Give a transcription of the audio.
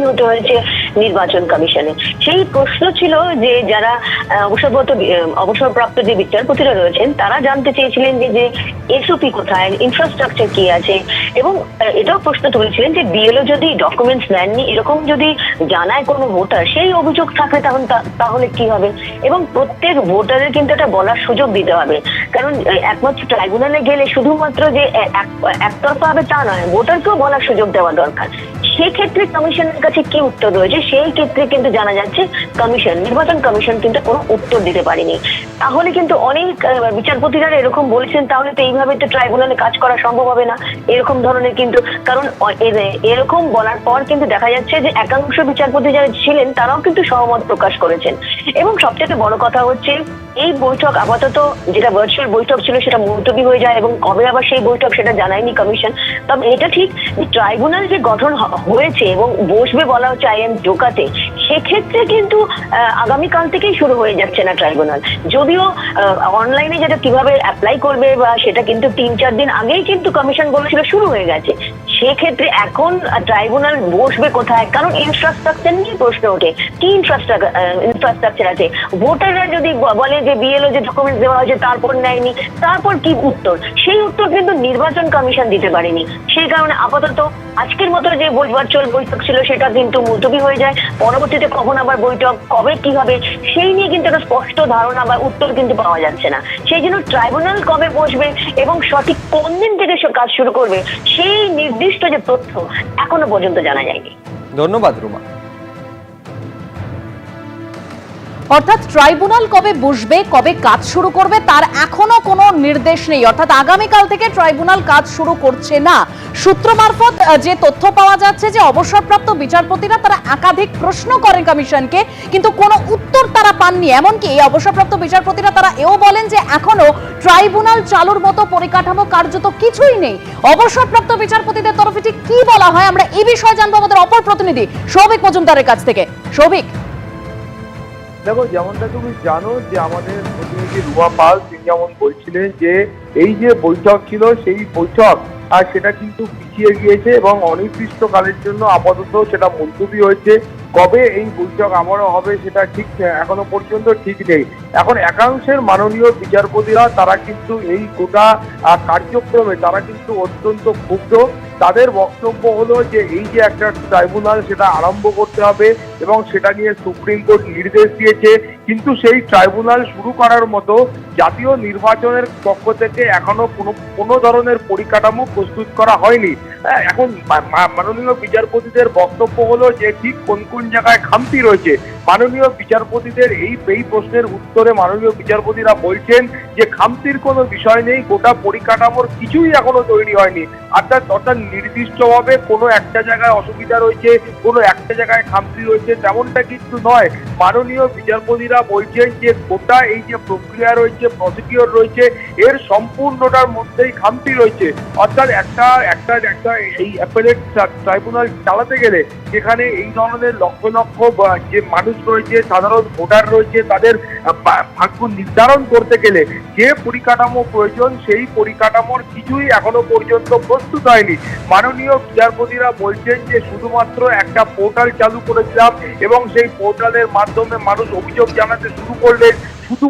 হতে হয়েছে নির্বাচন কমিশনে। সেই প্রশ্ন ছিল যে যারা অবসরপ্রাপ্ত যে বিচারপতিরা রয়েছেন তারা জানতে চেয়েছিলেন যে এসওপি কোথায়, ইনফ্রাস্ট্রাকচার কি আছে, এবং এটাও প্রশ্ন তুলেছিলেন যে বিএলও যদি ডকুমেন্টস নেননি এরকম যদি জানায় কোনো ভোটার, সেই অভিযোগ থাকলে তাহলে কি হবে। এবং প্রত্যেক ভোটারের কিন্তু এটা বলার সুযোগ দিতে হবে, কারণ একমাত্র ট্রাইব্যুনালে গেলে শুধুমাত্র যে একতরফা হবে তা নয়, ভোটারকেও বলার সুযোগ দেওয়া দরকার। সেক্ষেত্রে কমিশনের কাছে কি উত্তর রয়েছে সেই ক্ষেত্রে কিন্তু জানা যাচ্ছে নির্বাচন কমিশন কিন্তু কোনো উত্তর দিতে পারেনি। তাহলে কিন্তু অনেক বিচারপতিরা এরকম বলেছেন তাহলে তো এইভাবে তো ট্রাইব্যুনালে কাজ করা সম্ভব হবে না, এরকম ধরনের কিন্তু, কারণ এরকম বলার পর কিন্তু দেখা যাচ্ছে যে একাংশ বিচারপতি যারা ছিলেন তারাও কিন্তু সহমত প্রকাশ করেছেন। এবং সবচেয়ে বড় কথা হচ্ছে এই বৈঠক আপাতত যেটা ভার্চুয়াল বৈঠক ছিল সেটা মুলতবি হয়ে যায়, এবং কবে আবার সেই বৈঠক সেটা জানায়নি কমিশন। তবে এটা ঠিক ট্রাইব্যুনাল যে গঠন হয়েছে এবং বসবে বলা হচ্ছে আইএম জোকাতে, সেক্ষেত্রে কিন্তু আগামীকাল থেকেই শুরু হয়ে যাচ্ছে না ট্রাইব্যুনাল। যদিও অনলাইনে যেটা কিভাবে অ্যাপ্লাই করবে বা সেটা কিন্তু 3-4 দিন আগেই কিন্তু কমিশন বলেছিল শুরু হয়ে গেছে। সেক্ষেত্রে এখন ট্রাইব্যুনাল বসবে কোথায়, কারণ ইনফ্রাস্ট্রাকচার নিয়ে প্রশ্ন ওঠে। কি ইনফ্রাস্ট্রাকচার আছে? ভোটাররা যদি বলে যে বিএলও যে ডকুমেন্টস দেওয়া হয়েছে তারপর নেয়নি, তারপর কি উত্তর? সেই উত্তর কিন্তু নির্বাচন কমিশন দিতে পারেনি। সেই কারণে আপাতত আজকের মতো যে ভার্চুয়াল বৈঠক ছিল সেটা কিন্তু মুলতবি হয়ে যায়। পরবর্তীতে কখন আবার বৈঠক, কবে কি হবে সেই নিয়ে কিন্তু একটা স্পষ্ট ধারণা বা উত্তর কিন্তু পাওয়া যাচ্ছে না। সেই জন্য ট্রাইব্যুনাল কবে বসবে এবং সঠিক কোন দিন থেকে কাজ শুরু করবে সেই নির্দিষ্ট যে তথ্য এখনো পর্যন্ত জানা যায়নি। ধন্যবাদ রুমা। অর্থাৎ ট্রাইব্যুনাল কবে বসবে, কবে কাজ শুরু করবে তার এখনো কোনো নির্দেশ নেই। অর্থাৎ আগামীকাল থেকে ট্রাইব্যুনাল কাজ শুরু করছে না। সূত্র মারফত যে তথ্য পাওয়া যাচ্ছে যে অবসরপ্রাপ্ত বিচারপতিরা তারা একাধিক প্রশ্ন করেন কমিশনকে, কিন্তু কোনো উত্তর তারা পাননি। এমনকি এই অবসরপ্রাপ্ত বিচারপতিরা তারা এও বলেন যে এখনো ট্রাইব্যুনাল চালুর মতো পরিকাঠামো কার্যত কিছুই নেই। অবসরপ্রাপ্ত বিচারপতিদের তরফে ঠিক কি বলা হয় আমরা এই বিষয়ে জানবো আমাদের অপর প্রতিনিধি সৌভিক মজুমদারের কাছ থেকে। সৌভিক, দেখো, যেমনটা তুমি জানো যে আমাদের প্রতিনিধি রুমা পাল তিনি যেমন বলছিলেন যে এই যে বৈঠক ছিল সেই বৈঠক আর সেটা কিন্তু পিছিয়ে গিয়েছে এবং অনির্দিষ্টকালের জন্য আপাতত সেটা মুলতবি হয়েছে। কবে এই বৈঠক আবারও হবে সেটা ঠিক এখনো পর্যন্ত ঠিক নেই। এখন একাংশের মাননীয় বিচারপতিরা তারা কিন্তু এই গোটা কার্যক্রমে তারা কিন্তু অত্যন্ত ক্ষুব্ধ। তাদের বক্তব্য হলো যে এই যে একটা ট্রাইব্যুনাল সেটা আরম্ভ করতে হবে এবং সেটা নিয়ে সুপ্রিম কোর্ট নির্দেশ দিয়েছে, কিন্তু সেই ট্রাইব্যুনাল শুরু করার মতো জাতীয় নির্বাচনের পক্ষ থেকে এখনো কোনো ধরনের পরিকাঠামো প্রস্তুত করা হয়নি। এখন মাননীয় বিচারপতিদের বক্তব্য হলো যে ঠিক কোন কোন জায়গায় খামতি রয়েছে। মাননীয় বিচারপতিদের এই প্রশ্নের উত্তরে মাননীয় বিচারপতিরা বলছেন যে খামতির কোনো বিষয় নেই, গোটা পরিকাঠামোর কিছুই এখনো তৈরি হয়নি। অর্থাৎ নির্দিষ্টভাবে কোনো একটা জায়গায় অসুবিধা রয়েছে, কোনো একটা জায়গায় খামতি রয়েছে তেমনটা কিন্তু নয়। মাননীয় বিচারপতিরা বলছেন যে গোটা এই যে প্রক্রিয়া রয়েছে, প্রসিডিওর রয়েছে, এর সম্পূর্ণটার মধ্যেই খামতি রয়েছে। অর্থাৎ একটা এই অ্যাপেলেট ট্রাইব্যুনাল চালাতে গেলে যেখানে এই ধরনের লক্ষ লক্ষ যে মানুষ রয়েছে, সাধারণ ভোটার রয়েছে, তাদের ভাগ্য নির্ধারণ করতে গেলে যে পরিকাঠামো প্রয়োজন সেই পরিকাঠামোর কিছুই এখনো পর্যন্ত প্রস্তুত হয়নি। মাননীয় বিচারপতিরা বলছেন যে শুধুমাত্র একটা পোর্টাল চালু করেছিলাম এবং সেই পোর্টালের মাধ্যমে মানুষ অভিযোগ জানাতে শুরু করলেন। শুধুমাত্র